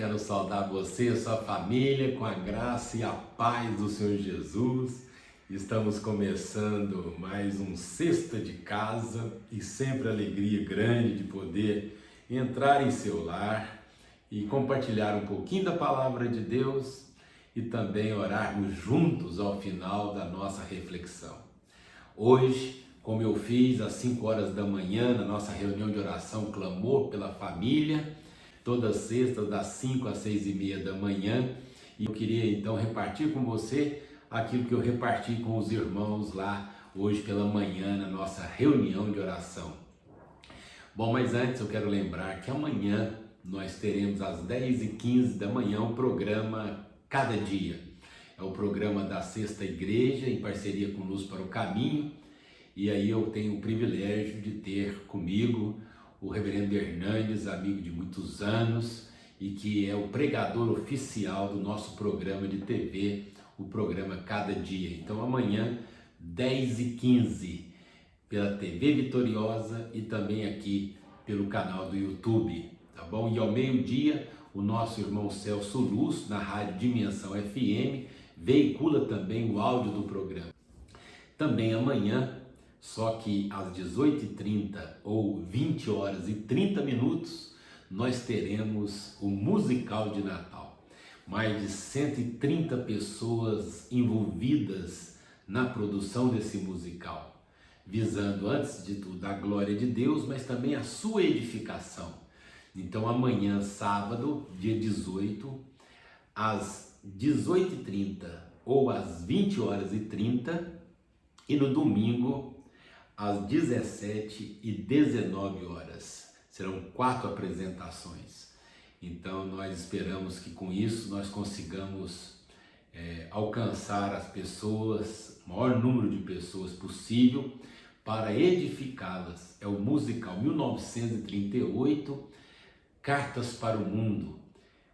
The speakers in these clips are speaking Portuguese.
Quero saudar você e sua família com a graça e a paz do Senhor Jesus. Estamos começando mais um Sexta de Casa e sempre alegria grande de poder entrar em seu lar e compartilhar um pouquinho da palavra de Deus e também orarmos juntos ao final da nossa reflexão. Hoje, como eu fiz às 5 horas da manhã na nossa reunião de oração Clamor pela Família, todas as sextas das 5 às 6h30 da manhã, e eu queria então repartir com você aquilo que eu reparti com os irmãos lá hoje pela manhã na nossa reunião de oração. Bom, mas antes eu quero lembrar que amanhã nós teremos às 10h15 da manhã o programa Cada Dia. É o programa da Sexta Igreja em parceria com Luz para o Caminho, e aí eu tenho o privilégio de ter comigo o reverendo Hernandes, amigo de muitos anos, e que é o pregador oficial do nosso programa de TV, o programa Cada Dia. Então amanhã, 10h15, pela TV Vitoriosa e também aqui pelo canal do YouTube, tá bom? E ao meio-dia, o nosso irmão Celso Luz, na Rádio Dimensão FM, veicula também o áudio do programa. Também amanhã, só que às 18h30 ou 20h30, nós teremos o musical de Natal. Mais de 130 pessoas envolvidas na produção desse musical, visando, antes de tudo, a glória de Deus, mas também a sua edificação. Então amanhã, sábado, dia 18, às 18h30 ou às 20h30, e no domingo, às 17h e 19h. Serão 4 apresentações. Então nós esperamos que com isso nós consigamos alcançar as pessoas, o maior número de pessoas possível, para edificá-las. É o musical 1938, Cartas para o Mundo,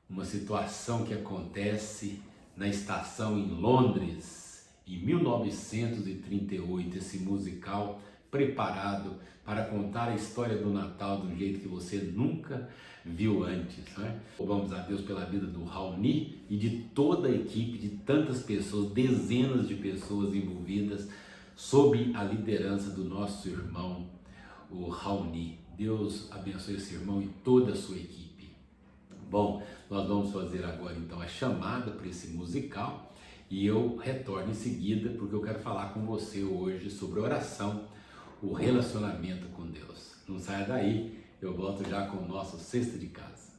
uma situação que acontece na estação em Londres, em 1938, esse musical preparado para contar a história do Natal do jeito que você nunca viu antes, né? Louvamos a Deus pela vida do Raoni e de toda a equipe, de tantas pessoas, dezenas de pessoas envolvidas, sob a liderança do nosso irmão, o Raoni. Deus abençoe esse irmão e toda a sua equipe. Bom, nós vamos fazer agora então a chamada para esse musical e eu retorno em seguida porque eu quero falar com você hoje sobre oração, o relacionamento com Deus. Não saia daí, eu volto já com o nosso Sexta de Casa.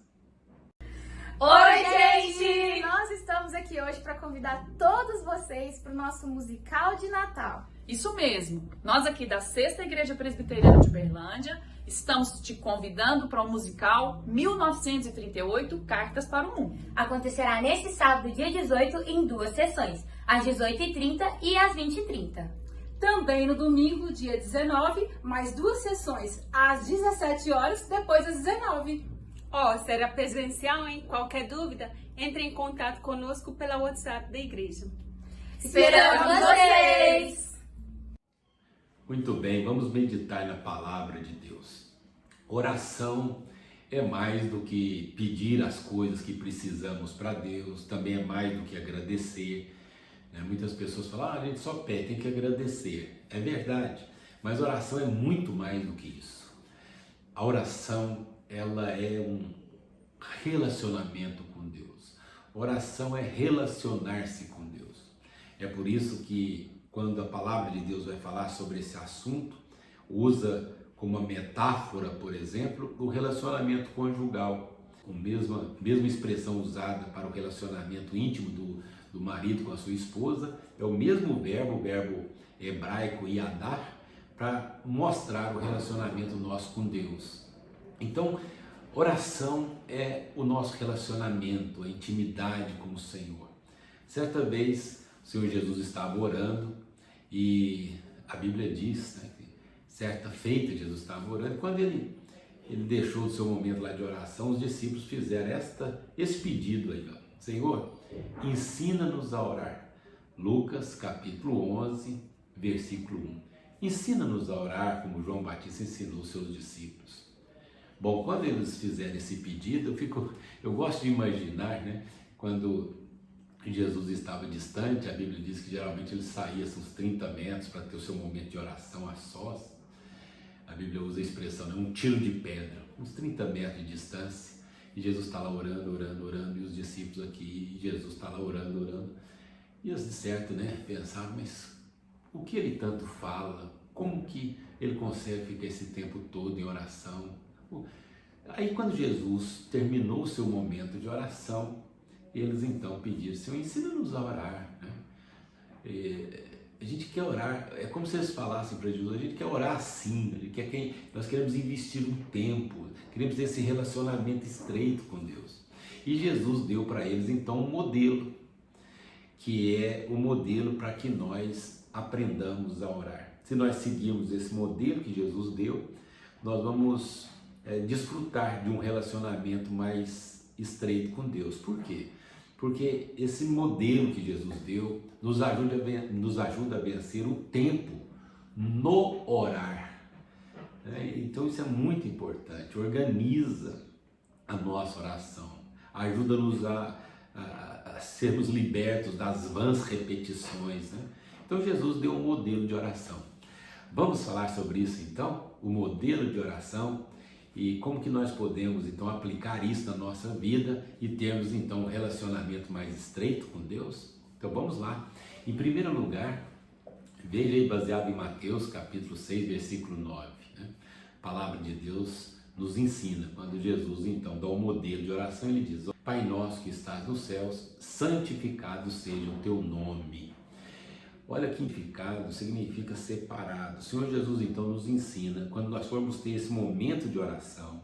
Oi, gente! Nós estamos aqui hoje para convidar todos vocês para o nosso musical de Natal. Isso mesmo! Nós aqui da Sexta Igreja Presbiteriana de Uberlândia estamos te convidando para o musical 1938, Cartas para o Mundo. Acontecerá nesse sábado, dia 18, em 2 sessões, às 18h30 e às 20h30. Também no domingo, dia 19, mais 2 sessões, às 17h, depois às 19h. Será presencial, hein? Qualquer dúvida, entre em contato conosco pela WhatsApp da igreja. Esperamos vocês! Muito bem, vamos meditar na palavra de Deus. Oração é mais do que pedir as coisas que precisamos para Deus, também é mais do que agradecer. Muitas pessoas falam, a gente só pede, tem que agradecer. É verdade, mas oração é muito mais do que isso. A oração, ela é um relacionamento com Deus. Oração é relacionar-se com Deus. É por isso que quando a palavra de Deus vai falar sobre esse assunto, usa como uma metáfora, por exemplo, o relacionamento conjugal, a mesma expressão usada para o relacionamento íntimo do marido com a sua esposa, é o mesmo verbo, o verbo hebraico yadar, para mostrar o relacionamento nosso com Deus. Então, oração é o nosso relacionamento, a intimidade com o Senhor. Certa vez, o Senhor Jesus estava orando e a Bíblia diz, que certa feita Jesus estava orando, e quando ele deixou o seu momento lá de oração, os discípulos fizeram esse pedido aí, Senhor, ensina-nos a orar. Lucas capítulo 11, versículo 1. Ensina-nos a orar como João Batista ensinou os seus discípulos. Bom, quando eles fizeram esse pedido, eu gosto de imaginar, né, quando Jesus estava distante, a Bíblia diz que geralmente ele saía uns 30 metros para ter o seu momento de oração a sós. A Bíblia usa a expressão, né, um tiro de pedra, uns 30 metros de distância, e Jesus está lá orando, orando, orando, e os discípulos aqui, e Jesus está lá orando, orando. E eles de certo, né, pensaram, mas o que ele tanto fala? Como que ele consegue ficar esse tempo todo em oração? Aí quando Jesus terminou o seu momento de oração, eles então pediram, Senhor, ensina-nos a orar, né? A gente quer orar, é como se eles falassem para Jesus, a gente quer orar assim, nós queremos investir um tempo, queremos ter esse relacionamento estreito com Deus. E Jesus deu para eles então um modelo, que é o modelo para que nós aprendamos a orar. Se nós seguirmos esse modelo que Jesus deu, nós vamos desfrutar de um relacionamento mais estreito com Deus. Por quê? Porque esse modelo que Jesus deu nos ajuda a vencer o tempo no orar. Então isso é muito importante, organiza a nossa oração, ajuda-nos a sermos libertos das vãs repetições, né? Então Jesus deu um modelo de oração. Vamos falar sobre isso então, o modelo de oração e como que nós podemos então aplicar isso na nossa vida e termos então um relacionamento mais estreito com Deus. Então vamos lá. Em primeiro lugar, veja aí baseado em Mateus capítulo 6, versículo 9, né? A palavra de Deus nos ensina, quando Jesus então dá um modelo de oração, ele diz: Pai nosso que estás nos céus, santificado seja o teu nome. Olha que significa separado. O Senhor Jesus então nos ensina, quando nós formos ter esse momento de oração,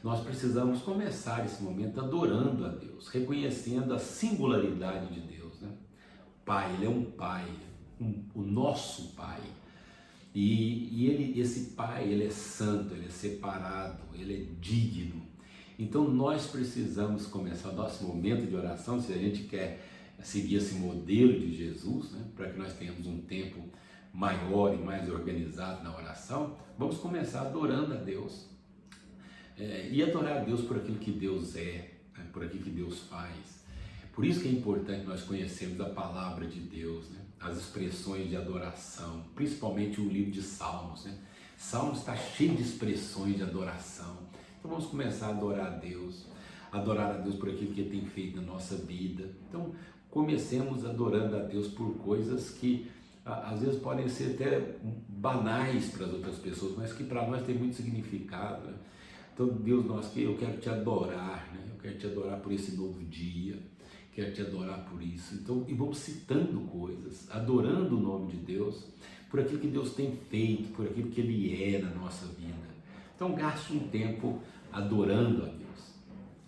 nós precisamos começar esse momento adorando a Deus, reconhecendo a singularidade de Deus, né? Pai, Ele é um Pai, o nosso Pai. E esse Pai, Ele é santo, Ele é separado, Ele é digno. Então nós precisamos começar o nosso momento de oração, se a gente quer seguir esse modelo de Jesus, né, para que nós tenhamos um tempo maior e mais organizado na oração, vamos começar adorando a Deus. E adorar a Deus por aquilo que Deus é, né, por aquilo que Deus faz. Por isso que é importante nós conhecermos a palavra de Deus, né, as expressões de adoração, principalmente o livro de Salmos, né? Salmos está cheio de expressões de adoração. Então vamos começar a adorar a Deus por aquilo que Ele tem feito na nossa vida. Então comecemos adorando a Deus por coisas que às vezes podem ser até banais para as outras pessoas, mas que para nós tem muito significado, né? Então Deus nosso, eu quero te adorar, né? Eu quero te adorar por esse novo dia, quero te adorar por isso. Então, e vamos citando coisas, adorando o nome de Deus, por aquilo que Deus tem feito, por aquilo que Ele é na nossa vida. Então gaste um tempo adorando a Deus.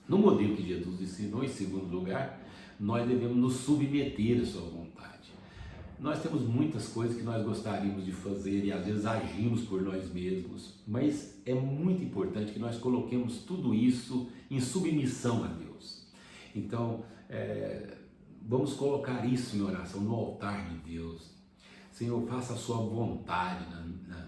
No modelo que Jesus ensinou, em segundo lugar, nós devemos nos submeter à sua vontade. Nós temos muitas coisas que nós gostaríamos de fazer e às vezes agimos por nós mesmos, mas é muito importante que nós coloquemos tudo isso em submissão a Deus. Então, vamos colocar isso em oração no altar de Deus. Senhor, faça a sua vontade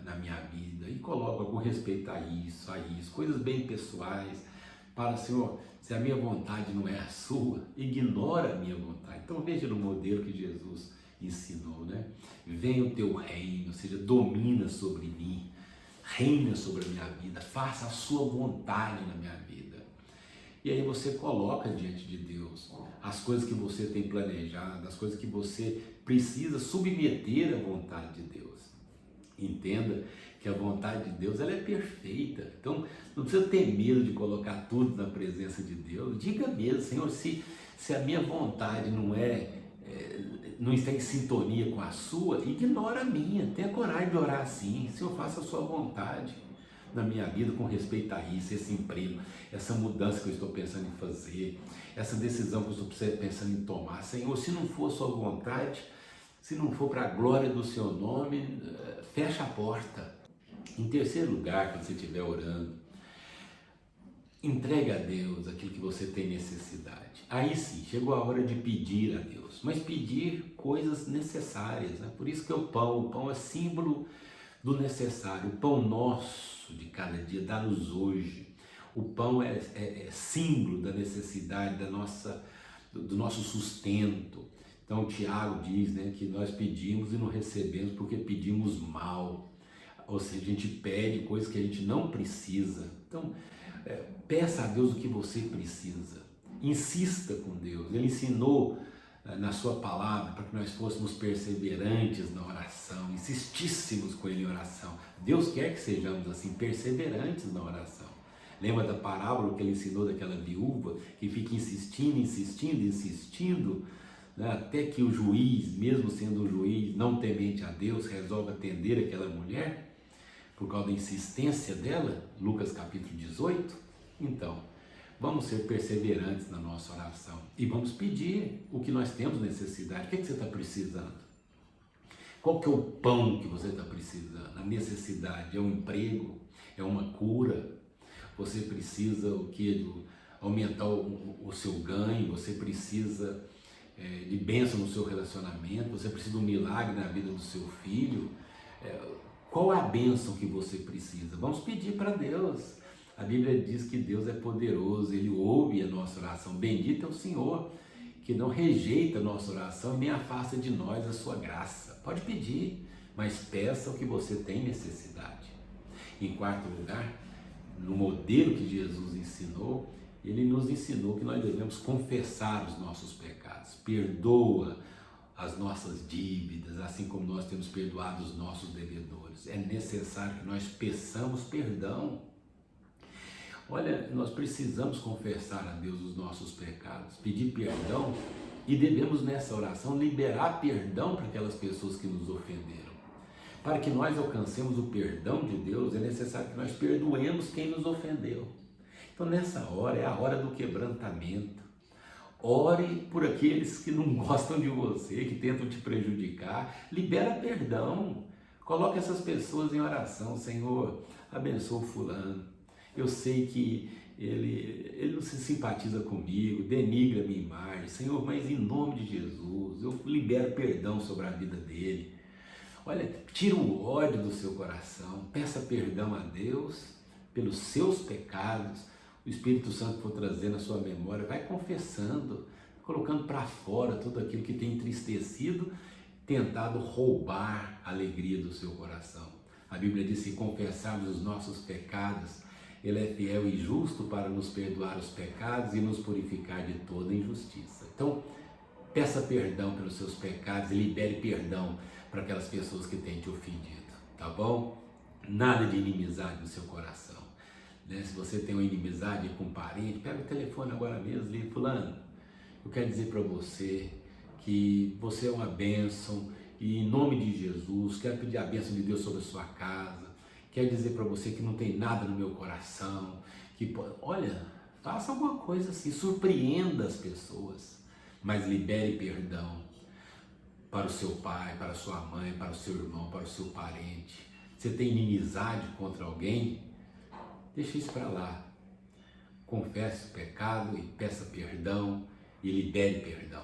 na minha vida e coloca com respeito a isso, coisas bem pessoais. Para, Senhor, se a minha vontade não é a sua, ignora a minha vontade. Então veja no modelo que Jesus ensinou, né? Venha o teu reino, ou seja, domina sobre mim, reina sobre a minha vida, faça a sua vontade na minha vida. E aí você coloca diante de Deus as coisas que você tem planejado, as coisas que você precisa submeter à vontade de Deus. Entenda que a vontade de Deus ela é perfeita. Então não precisa ter medo de colocar tudo na presença de Deus. Diga mesmo, Senhor, se a minha vontade não está em sintonia com a sua, ignora a minha. Tenha coragem de orar assim. Senhor, faça a sua vontade na minha vida com respeito a isso, esse emprego, essa mudança que eu estou pensando em fazer, essa decisão que eu estou pensando em tomar. Senhor, se não for a sua vontade, se não for para a glória do seu nome, fecha a porta. Em terceiro lugar, quando você estiver orando, entregue a Deus aquilo que você tem necessidade. Aí sim, chegou a hora de pedir a Deus, mas pedir coisas necessárias, né? Por isso que o pão é símbolo do necessário. O pão nosso de cada dia, dá-nos hoje. O pão é símbolo da necessidade do nosso sustento. Então Tiago diz, né, que nós pedimos e não recebemos porque pedimos mal. Ou seja, a gente pede coisas que a gente não precisa. Então, peça a Deus o que você precisa. Insista com Deus. Ele ensinou na sua palavra para que nós fôssemos perseverantes na oração, insistíssemos com Ele em oração. Deus quer que sejamos assim, perseverantes na oração. Lembra da parábola que Ele ensinou daquela viúva que fica insistindo, né, até que o juiz, mesmo sendo um juiz não temente a Deus, resolve atender aquela mulher por causa da insistência dela, Lucas capítulo 18. Então, vamos ser perseverantes na nossa oração e vamos pedir o que nós temos necessidade. O que você está precisando? Qual que é o pão que você está precisando? A necessidade é um emprego? É uma cura? Você precisa o quê? Aumentar o seu ganho? Você precisa de bênção no seu relacionamento? Você precisa de um milagre na vida do seu filho? Qual é a bênção que você precisa? Vamos pedir para Deus. A Bíblia diz que Deus é poderoso, Ele ouve a nossa oração. Bendito é o Senhor, que não rejeita a nossa oração e nem afasta de nós a sua graça. Pode pedir, mas peça o que você tem necessidade. Em quarto lugar, no modelo que Jesus ensinou, Ele nos ensinou que nós devemos confessar os nossos pecados. Perdoa as nossas dívidas, assim como nós temos perdoado os nossos devedores. É necessário que nós peçamos perdão. Olha, nós precisamos confessar a Deus os nossos pecados, pedir perdão e devemos nessa oração liberar perdão para aquelas pessoas que nos ofenderam. Para que nós alcancemos o perdão de Deus, é necessário que nós perdoemos quem nos ofendeu. Então nessa hora é a hora do quebrantamento. Ore por aqueles que não gostam de você, que tentam te prejudicar. Libera perdão. Coloque essas pessoas em oração. Senhor, abençoa o fulano. Eu sei que ele não se simpatiza comigo, denigra a minha imagem. Senhor, mas em nome de Jesus, eu libero perdão sobre a vida dele. Olha, tira o ódio do seu coração. Peça perdão a Deus pelos seus pecados. O Espírito Santo for trazer na sua memória, vai confessando, colocando para fora tudo aquilo que tem entristecido, tentado roubar a alegria do seu coração. A Bíblia diz que se confessarmos os nossos pecados, Ele é fiel e justo para nos perdoar os pecados e nos purificar de toda injustiça. Então, peça perdão pelos seus pecados e libere perdão para aquelas pessoas que têm te ofendido, tá bom? Nada de inimizade no seu coração. Se você tem uma inimizade com um parente, pega o telefone agora mesmo, liga: fulano, eu quero dizer para você que você é uma bênção e em nome de Jesus, quero pedir a bênção de Deus sobre a sua casa, quero dizer para você que não tem nada no meu coração, olha, faça alguma coisa assim, surpreenda as pessoas, mas libere perdão para o seu pai, para a sua mãe, para o seu irmão, para o seu parente. Você tem inimizade contra alguém? Deixa isso para lá. Confesse o pecado e peça perdão e libere perdão.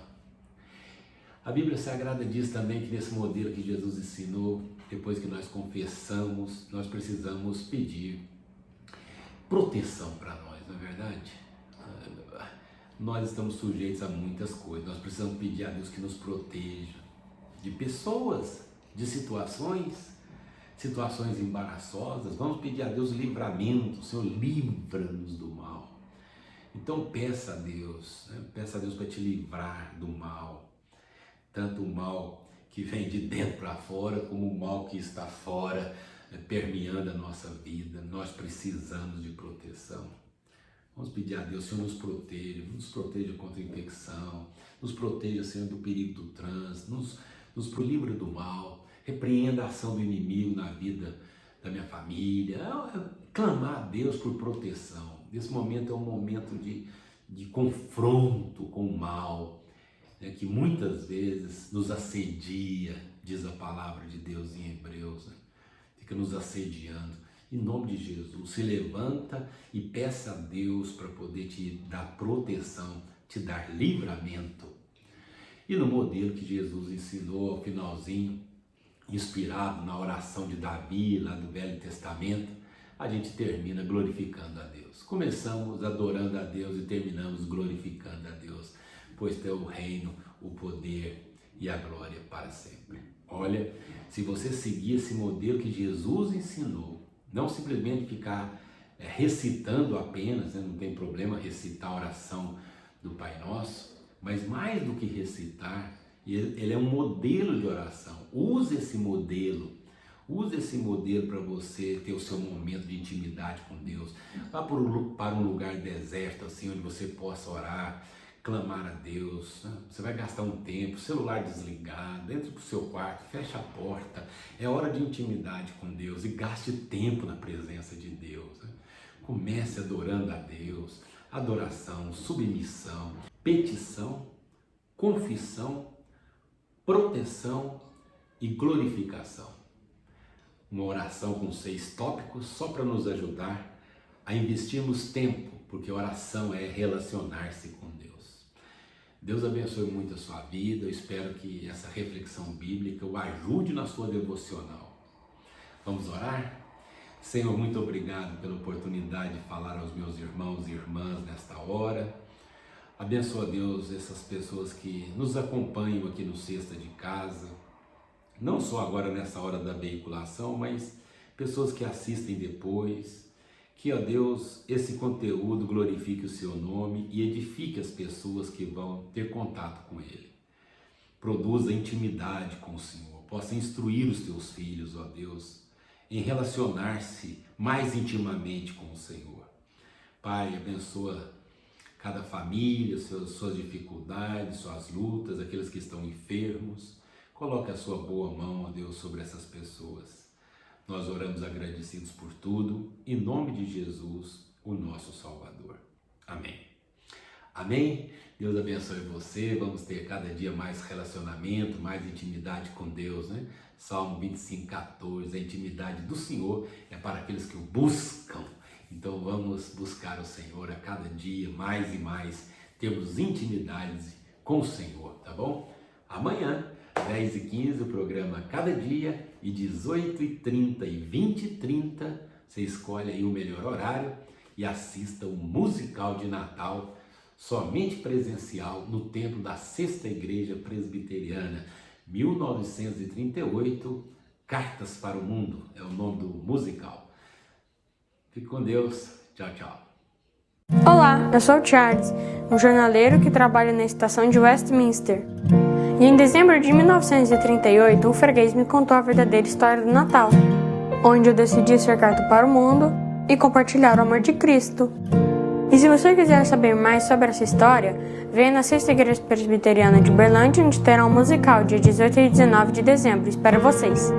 A Bíblia Sagrada diz também que nesse modelo que Jesus ensinou, depois que nós confessamos, nós precisamos pedir proteção para nós, não é verdade? Nós estamos sujeitos a muitas coisas, nós precisamos pedir a Deus que nos proteja de pessoas, de situações embaraçosas. Vamos pedir a Deus livramento. Senhor, livra-nos do mal. Então peça a Deus, peça a Deus para te livrar do mal, tanto o mal que vem de dentro para fora, como o mal que está fora, permeando a nossa vida. Nós precisamos de proteção. Vamos pedir a Deus: Senhor, nos proteja contra a infecção, nos proteja, Senhor, do perigo do trânsito, nos livra do mal. Repreenda a ação do inimigo na vida da minha família. Clamar a Deus por proteção. Esse momento é um momento de confronto com o mal, que muitas vezes nos assedia, diz a palavra de Deus em Hebreus, fica nos assediando. Em nome de Jesus, se levanta e peça a Deus para poder te dar proteção, te dar livramento. E no modelo que Jesus ensinou ao finalzinho, inspirado na oração de Davi, lá do Velho Testamento, a gente termina glorificando a Deus. Começamos adorando a Deus e terminamos glorificando a Deus, pois teu o reino, o poder e a glória para sempre. Olha, se você seguir esse modelo que Jesus ensinou, não simplesmente ficar recitando apenas, né? Não tem problema recitar a oração do Pai Nosso, mas mais do que recitar, ele é um modelo de oração. Use esse modelo para você ter o seu momento de intimidade com Deus. Vá para um lugar deserto, assim, onde você possa orar, clamar a Deus, né? Você vai gastar um tempo, celular desligado, dentro do seu quarto, fecha a porta. É hora de intimidade com Deus e gaste tempo na presença de Deus, né? Comece adorando a Deus. Adoração, submissão, petição, confissão, proteção e glorificação. Uma oração com 6 tópicos só para nos ajudar a investirmos tempo, porque oração é relacionar-se com Deus. Deus abençoe muito a sua vida. Eu espero que essa reflexão bíblica o ajude na sua devocional. Vamos orar? Senhor, muito obrigado pela oportunidade de falar aos meus irmãos e irmãs nesta hora. Abençoa, Deus, essas pessoas que nos acompanham aqui no Sexta de Casa, não só agora nessa hora da veiculação, mas pessoas que assistem depois. Que, ó Deus, esse conteúdo glorifique o seu nome e edifique as pessoas que vão ter contato com ele. Produza intimidade com o Senhor, possa instruir os teus filhos, ó Deus, em relacionar-se mais intimamente com o Senhor. Pai, abençoa cada família, suas dificuldades, suas lutas, aqueles que estão enfermos. Coloque a sua boa mão, ó Deus, sobre essas pessoas. Nós oramos agradecidos por tudo, em nome de Jesus, o nosso Salvador. Amém. Amém? Deus abençoe você. Vamos ter cada dia mais relacionamento, mais intimidade com Deus, né? Salmo 25:14, a intimidade do Senhor é para aqueles que o buscam. Então vamos buscar o Senhor a cada dia, mais e mais, termos intimidade com o Senhor, tá bom? Amanhã, 10h15, o programa Cada Dia, e 18h30 e 20h30, você escolhe aí o melhor horário e assista o musical de Natal, somente presencial, no templo da Sexta Igreja Presbiteriana, 1938, Cartas para o Mundo, é o nome do musical. Fique com Deus, tchau, tchau. Olá, eu sou o Charles, um jornaleiro que trabalha na estação de Westminster. E em dezembro de 1938, um freguês me contou a verdadeira história do Natal, onde eu decidi ser carta para o mundo e compartilhar o amor de Cristo. E se você quiser saber mais sobre essa história, venha na Sexta Igreja Presbiteriana de Uberlândia, onde terá um musical dia 18 e 19 de dezembro. Espero vocês!